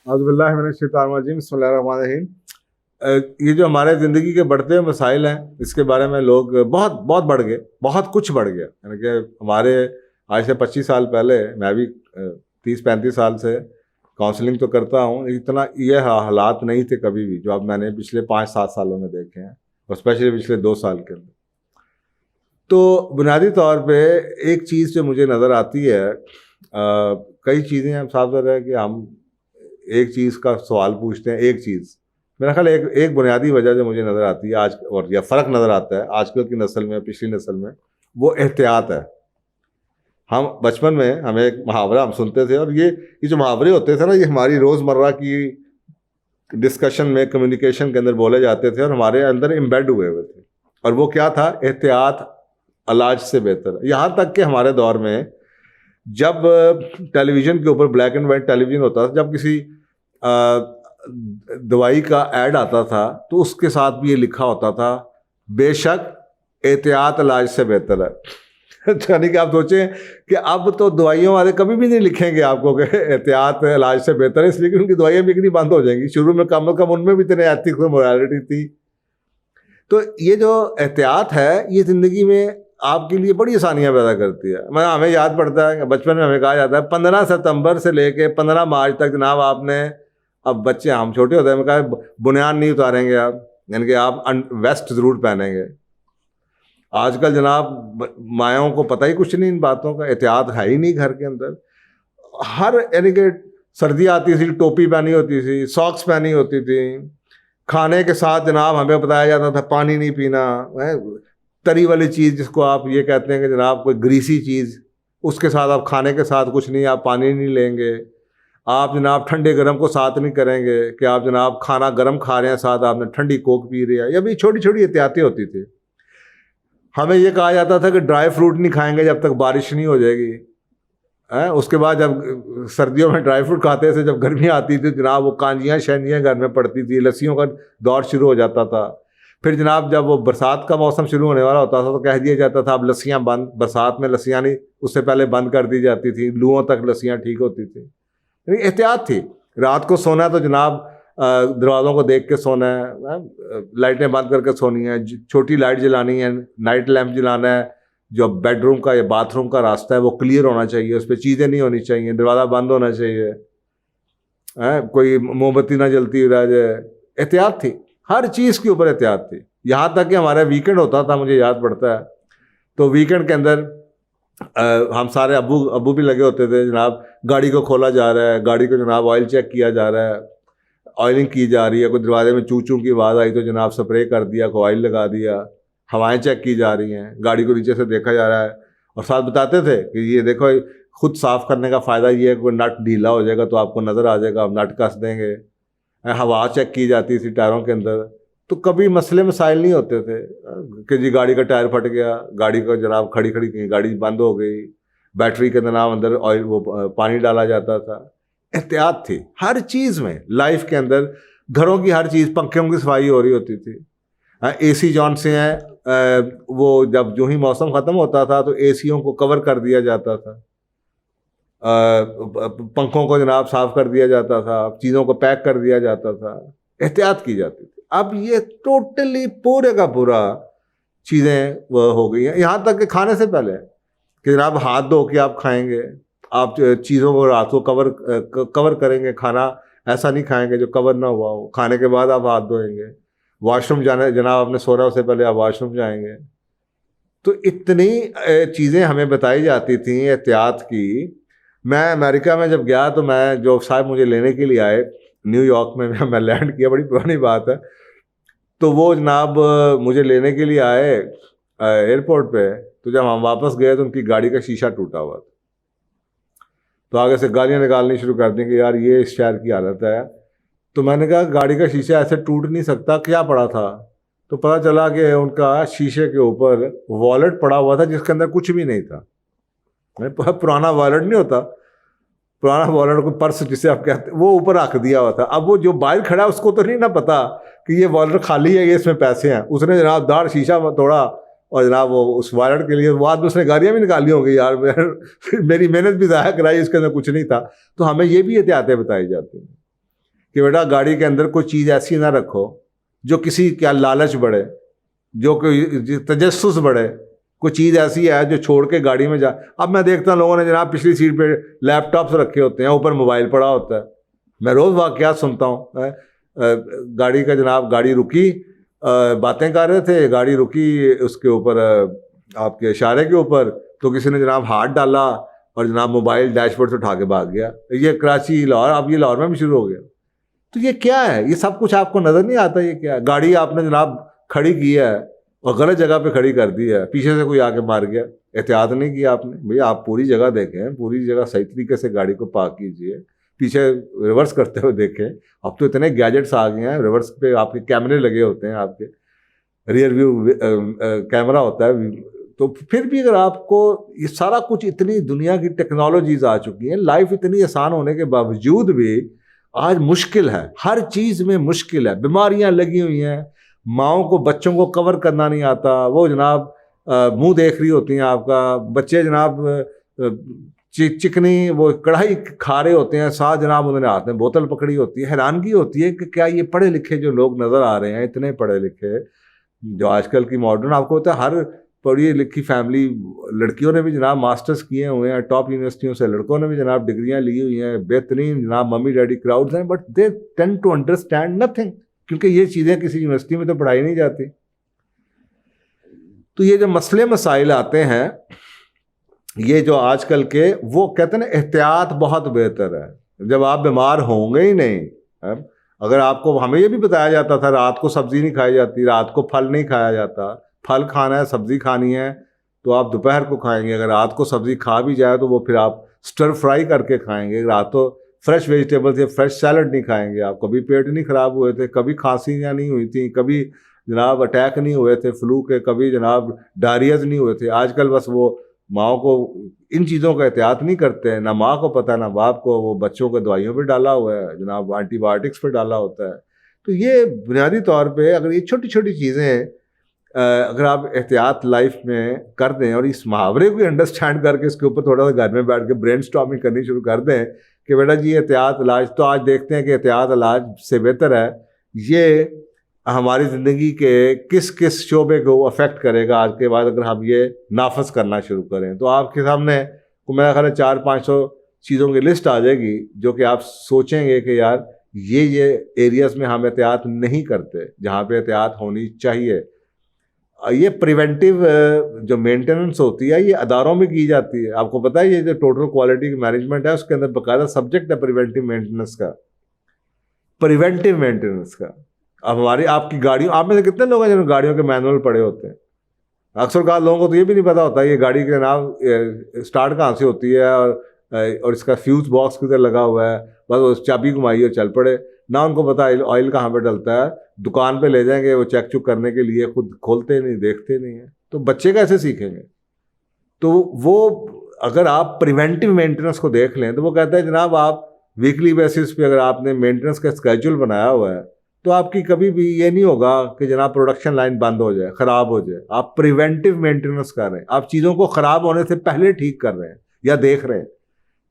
औज़ुबिल्लाहि मिनश्शैतानिर्रजीम बिस्मिल्लाहिर्रहमानिर्रहीम। ये जो हमारे ज़िंदगी के बढ़ते मसाइल हैं, इसके बारे में लोग बहुत बहुत बढ़ गए, बहुत कुछ बढ़ गया। यानी कि हमारे आज से 25 साल पहले मैं भी 30-35 साल से काउंसलिंग तो करता हूँ, इतना ये हालात नहीं थे कभी भी, जो अब मैंने पिछले 5-7 सालों में देखे हैं, और स्पेशली पिछले 2 साल के अंदर। तो बुनियादी तौर पे एक चीज़ जो मुझे नज़र आती है, कई चीज़ें हम साफ है कि हम एक चीज़ का सवाल पूछते हैं, एक चीज़ मेरा ख्याल एक एक बुनियादी वजह जो मुझे नज़र आती है आज, और या फ़र्क नज़र आता है आजकल की नस्ल में पिछली नस्ल में, वो एहतियात है। हम बचपन में हमें एक मुहावरा हम सुनते थे, और ये जो मुहावरे होते थे ना, ये हमारी रोज़मर्रा की डिस्कशन में, कम्युनिकेशन के अंदर बोले जाते थे और हमारे अंदर एम्बेड हुए हुए थे। और वो क्या था? एहतियात इलाज से बेहतर है। यहाँ तक कि हमारे दौर में जब टेलीविज़न के ऊपर ब्लैक एंड वाइट टेलीविज़न होता था, जब किसी दवाई का ऐड आता था तो उसके साथ भी ये लिखा होता था, बेशक एहतियात इलाज से बेहतर है। यानी कि आप सोचें कि अब तो दवाइयों वाले कभी भी नहीं लिखेंगे आपको कि एहतियात इलाज से बेहतर है, इसलिए कि उनकी दवाइयाँ बिकनी बंद हो जाएंगी। शुरू में कम से कम उनमें भी इतने एथिक्स और मोरालिटी थी। तो ये जो एहतियात है, ये ज़िंदगी में आपके लिए बड़ी आसानियाँ पैदा करती है। मैं हमें याद पड़ता है, बचपन में हमें कहा जाता है 15 सितंबर से लेके 15 मार्च तक जनाब आपने, अब बच्चे हम छोटे होते हैं, मैं कहा बुनियान नहीं उतारेंगे आप, यानी कि आप वेस्ट ज़रूर पहनेंगे। आजकल जनाब मायाओं को पता ही कुछ नहीं इन बातों का, एहतियात है ही नहीं घर के अंदर। हर यानी कि सर्दी आती थी टोपी पहनी होती थी, सॉक्स पहनी होती थी। खाने के साथ जनाब हमें बताया जाता था पानी नहीं पीना है, तरी वाली चीज़ जिसको आप ये कहते हैं कि जनाब कोई ग्रीसी चीज़, उसके साथ आप खाने के साथ कुछ नहीं, आप पानी नहीं लेंगे। आप जनाब ठंडे गर्म को साथ नहीं करेंगे कि आप जनाब खाना गर्म खा रहे हैं, साथ आपने ठंडी कोक पी रही है। ये भी छोटी छोटी एहतियातें होती थी। हमें ये कहा जाता था कि ड्राई फ्रूट नहीं खाएंगे जब तक बारिश नहीं हो जाएगी है। उसके बाद जब सर्दियों में ड्राई फ्रूट खाते थे, जब गर्मी आती थी जनाब वो कांजियाँ शैंजियाँ घर में पड़ती थी, लस्सियों का दौर शुरू हो जाता था। फिर जनाब जब वो बरसात का मौसम शुरू होने वाला होता था तो कह दिया जाता था अब लस्सियाँ बंद, बरसात में लस्सियाँ नहीं, उससे पहले बंद कर दी जाती थी, लुओं तक लस्सियाँ ठीक होती थी। यानी एहतियात थी। रात को सोना है तो जनाब दरवाज़ों को देख के सोना है, लाइटें बंद करके सोनी है, छोटी लाइट जलानी है, नाइट लैंप जलाना है, जो बेडरूम का या बाथरूम का रास्ता है वो क्लियर होना चाहिए, उस पर चीज़ें नहीं होनी चाहिए, दरवाज़ा बंद होना चाहिए, कोई मोमबत्ती ना जलती रह जाए। एहतियात थी, हर चीज़ के ऊपर एहतियात थी। यहाँ तक कि हमारा वीकेंड होता था, मुझे याद पड़ता है, तो वीकेंड के अंदर हम सारे अब्बू भी लगे होते थे जनाब, गाड़ी को खोला जा रहा है, गाड़ी को जनाब ऑयल चेक किया जा रहा है, ऑयलिंग की जा रही है, कोई दरवाजे में चू चू की आवाज़ आई तो जनाब स्प्रे कर दिया, कोई ऑयल लगा दिया, हवाएं चेक की जा रही हैं, गाड़ी को नीचे से देखा जा रहा है। और साथ बताते थे कि ये देखो खुद साफ़ करने का फ़ायदा ये है, कोई नट ढीला हो जाएगा तो आपको नज़र आ जाएगा, आप नट कस देंगे। हवा चेक की जाती थी टायरों के अंदर, तो कभी मसले मसाइल नहीं होते थे कि जी गाड़ी का टायर फट गया, गाड़ी को जनाब खड़ी खड़ी गाड़ी बंद हो गई, बैटरी के जनाब अंदर ऑयल वो पानी डाला जाता था। एहतियात थी हर चीज़ में, लाइफ के अंदर घरों की हर चीज़, पंखों की सफाई हो रही होती थी। एसी जौन से हैं वो जब जो ही मौसम ख़त्म होता था तो एसीयों को कवर कर दिया जाता था, पंखों को जनाब साफ़ कर दिया जाता था, चीज़ों को पैक कर दिया जाता था, एहतियात की जाती थी। अब ये टोटली पूरे का पूरा चीज़ें वो हो गई हैं, यहाँ तक कि खाने से पहले कि जनाब हाथ धो के आप खाएंगे, आप चीज़ों को रात को कवर करेंगे, खाना ऐसा नहीं खाएंगे जो कवर ना हुआ हो, खाने के बाद आप हाथ धोएंगे, वॉशरूम जाने जनाब आपने सो रहा उससे पहले आप वॉशरूम जाएंगे। तो इतनी चीज़ें हमें बताई जाती थी एहतियात की। मैं अमेरिका में जब गया तो मैं, जो साहब मुझे लेने के लिए आए न्यूयॉर्क में, मैं लैंड किया, बड़ी पुरानी बात है, तो वो जनाब मुझे लेने के लिए आए एयरपोर्ट पे, तो जब हम वापस गए तो उनकी गाड़ी का शीशा टूटा हुआ था। तो आगे से गालियाँ निकालनी शुरू कर दी कि यार ये इस शहर की हालत है। तो मैंने कहा गाड़ी का शीशा ऐसे टूट नहीं सकता, क्या पड़ा था? तो पता चला कि उनका शीशे के ऊपर वॉलेट पड़ा हुआ था जिसके अंदर कुछ भी नहीं था। पुराना वॉलेट नहीं होता, पुराना वॉलेट को पर्स जिसे आप कहते, वो ऊपर रख दिया हुआ था। अब वो जो बाहर खड़ा है उसको तो नहीं ना पता कि ये वॉलेट खाली है, ये इसमें पैसे हैं। उसने जनाब दाढ़ शीशा तोड़ा और जनाब वो उस वॉलेट के लिए बाद में उसने गाड़ियाँ भी निकाली होंगी यार, मेरी मेहनत भी ज़ाया कराई, इसके अंदर कुछ नहीं था। तो हमें ये भी एहतियातें बताई जाती हैं। कि बेटा गाड़ी के अंदर कोई चीज़ ऐसी ना रखो जो किसी क्या लालच बढ़े, जो कोई तजस्सुस बढ़े, कोई चीज़ ऐसी है जो छोड़ के गाड़ी में जा। अब मैं देखता हूँ लोगों ने जनाब पिछली सीट पे लैपटॉप्स रखे होते हैं, ऊपर मोबाइल पड़ा होता है। मैं रोज़ वाक़यात सुनता हूँ। गाड़ी का जनाब, गाड़ी रुकी, बातें कर रहे थे, गाड़ी रुकी, उसके ऊपर आपके इशारे के ऊपर तो किसी ने जनाब हाथ डाला और जनाब मोबाइल डैशबोर्ड से उठा के भाग गया। ये कराची, लाहौर, अब ये लाहौर में भी शुरू हो गया। तो ये क्या है? ये सब कुछ आपको नज़र नहीं आता? ये क्या है? गाड़ी आपने जनाब खड़ी की है और गलत जगह पे खड़ी कर दी है, पीछे से कोई आके मार गया, एहतियात नहीं किया आपने। भैया आप पूरी जगह देखें, पूरी जगह सही तरीके से गाड़ी को पार्क कीजिए, पीछे रिवर्स करते हुए देखें। अब तो इतने गैजेट्स आ गए हैं, रिवर्स पे आपके कैमरे लगे होते हैं, आपके रियर व्यू कैमरा होता है। तो फिर भी अगर आपको ये सारा कुछ, इतनी दुनिया की टेक्नोलॉजीज आ चुकी हैं, लाइफ इतनी आसान होने के बावजूद भी आज मुश्किल है, हर चीज़ में मुश्किल है। बीमारियां लगी हुई हैं, माओं को बच्चों को कवर करना नहीं आता, वो जनाब मुंह देख रही होती हैं आपका, बच्चे जनाब चिकनी वो कढ़ाई खा रहे होते हैं, साथ जनाब उन्होंने हाथ में बोतल पकड़ी होती है। हैरानगी होती है कि क्या ये पढ़े लिखे जो लोग नज़र आ रहे हैं, इतने पढ़े लिखे जो आजकल की मॉडर्न, आपको होता है हर पढ़ी लिखी फैमिली, लड़कियों ने भी जनाब मास्टर्स किए हुए हैं टॉप यूनिवर्सिटियों से, लड़कों ने भी जनाब डिग्रियां ली हुई हैं, बेहतरीन जनाब मम्मी डैडी क्राउड्स हैं, but they tend to understand nothing, क्योंकि ये चीज़ें किसी यूनिवर्सिटी में तो पढ़ाई नहीं जाती। तो ये जो मसले मसाइल आते हैं, ये जो आजकल के, वो कहते हैं ना एहतियात बहुत बेहतर है। जब आप बीमार होंगे ही नहीं, अगर आपको, हमें ये भी बताया जाता था रात को सब्जी नहीं खाई जाती, रात को फल नहीं खाया जाता, फल खाना है, सब्जी खानी है तो आप दोपहर को खाएंगे। अगर रात को सब्जी खा भी जाए तो वो फिर आप स्टर फ्राई करके खाएंगे। रात को फ्रेश वेजिटेबल्स या फ्रेश सैलड नहीं खाएंगे आप। कभी पेट नहीं ख़राब हुए थे, कभी खांसियाँ नहीं हुई थी, कभी जनाब अटैक नहीं हुए थे फ्लू के, कभी जनाब डायरियाज नहीं हुए थे। आजकल बस वो माओ को इन चीज़ों का एहतियात नहीं करते हैं, ना माँ को पता ना बाप को, वो बच्चों को दवाइयों पे डाला हुआ है जनाब, एंटीबायोटिक्स पे डाला होता है। तो ये बुनियादी तौर पे अगर ये छोटी छोटी चीज़ें अगर आप एहतियात लाइफ में कर दें और इस मुहावरे को अंडरस्टैंड करके इसके ऊपर थोड़ा सा घर में बैठ के ब्रेन स्टॉर्मिंग करनी शुरू कर दें कि बेटा जी एहतियात इलाज, तो आज देखते हैं कि एहतियात इलाज से बेहतर है, ये हमारी ज़िंदगी के किस किस शोबे को अफेक्ट करेगा आज के बाद अगर हम ये नाफज करना शुरू करें। तो आपके सामने को मेरा ख्याल है 400-500 चीज़ों की लिस्ट आ जाएगी जो कि आप सोचेंगे कि यार ये एरियाज़ में हम एहतियात नहीं करते जहाँ पे एहतियात होनी चाहिए। ये प्रिवेंटिव जो मेंटेनेंस होती है ये अदारों में की जाती है। आपको पता है ये जो टोटल क्वालिटी मैनेजमेंट है उसके अंदर बाकायदा सब्जेक्ट है प्रिवेंटिव मेंटेनेंस का, प्रिवेंटिव मेंटेनेंस का। अब हमारी आपकी गाड़ियों, आप में से कितने लोग हैं जिन्होंने गाड़ियों के मैनुअल पढ़े होते हैं? अक्सर का लोगों को तो ये भी नहीं पता होता ये गाड़ी के नाम स्टार्ट कहाँ से होती है और इसका फ्यूज बॉक्स किधर लगा हुआ है, बस वो चाबी घुमाई और चल पड़े ना। उनको पता ऑयल कहाँ पे डलता है, दुकान पे ले जाएंगे वो चेक चुक करने के लिए, खुद खोलते नहीं देखते नहीं है। तो बच्चे कैसे सीखेंगे? तो वो अगर आप प्रिवेंटिव मेंटेनेंस को देख लें तो वो कहता है जनाब आप वीकली बेसिस पे अगर आपने मेंटेनेंस का स्केड्यूल बनाया हुआ है तो आपकी कभी भी ये नहीं होगा कि जनाब प्रोडक्शन लाइन बंद हो जाए, ख़राब हो जाए। आप प्रिवेंटिव मेंटेनेंस कर रहे हैं, आप चीज़ों को ख़राब होने से पहले ठीक कर रहे हैं या देख रहे हैं।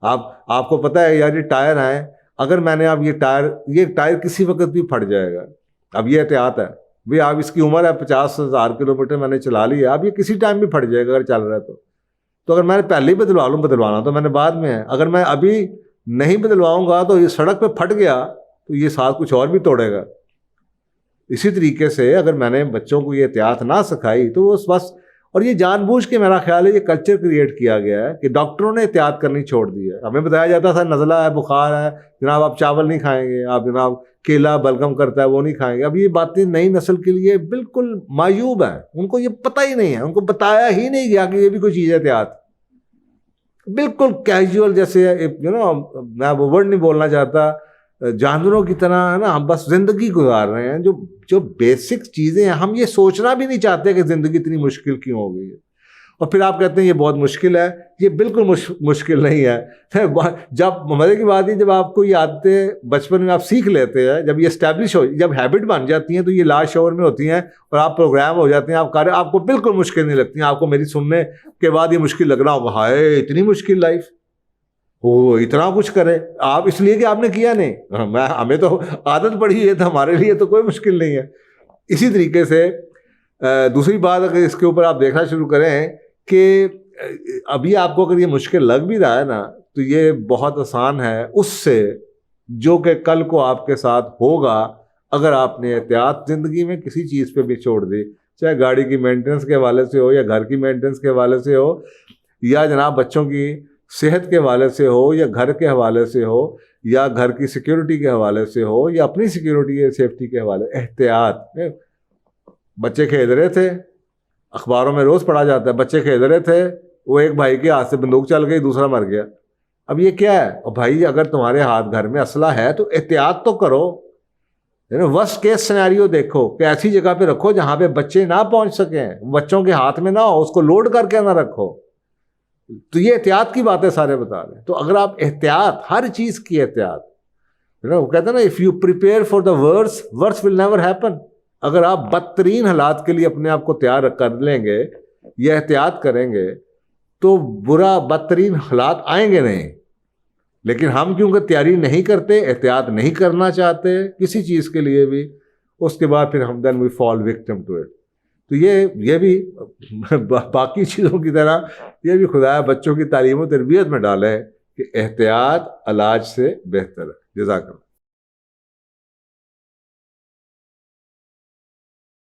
आपको पता है यार ये टायर हैं, अगर मैंने अब ये टायर किसी वक्त भी फट जाएगा, अब ये एहतियात है भाई, आप इसकी उम्र है 50,000 किलोमीटर मैंने चला लिया, अब ये किसी टाइम भी फट जाएगा अगर चल रहा है तो अगर मैंने पहले ही बदलवा लूँ, बदलवाना तो मैंने बाद में है, अगर मैं अभी नहीं बदलवाऊंगा तो ये सड़क पे फट गया तो ये साथ कुछ और भी तोड़ेगा। इसी तरीके से अगर मैंने बच्चों को ये एहतियात ना सिखाई तो वो बस, और ये जानबूझ के मेरा ख्याल है ये कल्चर क्रिएट किया गया है कि डॉक्टरों ने एहतियात करनी छोड़ दी है। हमें बताया जाता था नज़ला है, बुखार है, जनाब आप चावल नहीं खाएंगे, आप जनाब केला बलगम करता है वो नहीं खाएंगे। अब ये बातें नई नस्ल के लिए बिल्कुल मायूब हैं, उनको ये पता ही नहीं है, उनको बताया ही नहीं गया कि ये भी कोई चीज़ है एहतियात। बिल्कुल कैजुअल जैसे मैं वो वर्ड नहीं बोलना चाहता, जानवरों की तरह है ना हम बस ज़िंदगी गुजार रहे हैं। जो बेसिक चीज़ें हैं हम ये सोचना भी नहीं चाहते कि ज़िंदगी इतनी मुश्किल क्यों हो गई है। और फिर आप कहते हैं ये बहुत मुश्किल है, ये बिल्कुल मुश्किल नहीं है। जब मज़े की बात है जब आपको ये आदतें बचपन में आप सीख लेते हैं, जब ये इस्टेब्लिश हो, जब हैबिट बन जाती हैं तो ये लास्ट शोर में होती हैं और आप प्रोग्राम हो जाते हैं, आप कार्य आपको बिल्कुल मुश्किल नहीं लगती। आपको मेरी सुनने के बाद ये मुश्किल लग रहा होगा, हाय इतनी मुश्किल लाइफ, वो इतना कुछ करे आप, इसलिए कि आपने किया नहीं। हमें तो आदत पड़ी है, तो हमारे लिए तो कोई मुश्किल नहीं है। इसी तरीके से दूसरी बात अगर इसके ऊपर आप देखना शुरू करें कि अभी आपको अगर ये मुश्किल लग भी रहा है ना, तो ये बहुत आसान है उससे जो कि कल को आपके साथ होगा अगर आपने एहतियात ज़िंदगी में किसी चीज़ पे भी छोड़ दी, चाहे गाड़ी की मेंटेनेंस के हवाले से हो, या घर की मेंटेनेंस के हवाले से हो, या जनाब बच्चों की सेहत के हवाले से हो, या घर के हवाले से हो, या घर की सिक्योरिटी के हवाले से हो, या अपनी सिक्योरिटी या सेफ्टी के हवाले। एहतियात, बच्चे खेल रहे थे, अखबारों में रोज़ पढ़ा जाता है, बच्चे खेल रहे थे, वो एक भाई के हाथ से बंदूक चल गई, दूसरा मर गया। अब ये क्या है? और भाई अगर तुम्हारे हाथ घर में असला है तो एहतियात तो करो। वर्स्ट केस सिनेरियो देखो कि ऐसी जगह पे रखो जहां पे बच्चे ना पहुंच सकें, बच्चों के हाथ में ना हो, उसको लोड करके ना रखो। तो ये एहतियात की बातें सारे बता रहे हैं। तो अगर आप एहतियात, हर चीज की एहतियात, वो कहते हैं ना, if you prepare for the worst, worst will never happen. अगर आप बदतरीन हालात के लिए अपने आप को तैयार कर लेंगे या एहतियात करेंगे तो बुरा बदतरीन हालात आएंगे नहीं। लेकिन हम क्योंकि तैयारी नहीं करते, एहतियात नहीं करना चाहते किसी चीज़ के लिए भी, उसके बाद फिर हम then we fall victim to it. तो ये भी बाकी चीज़ों की तरह ये भी खुदा बच्चों की तालीम और तरबियत में डाले कि एहतियात इलाज से बेहतर है। जज़ाकल्लाह।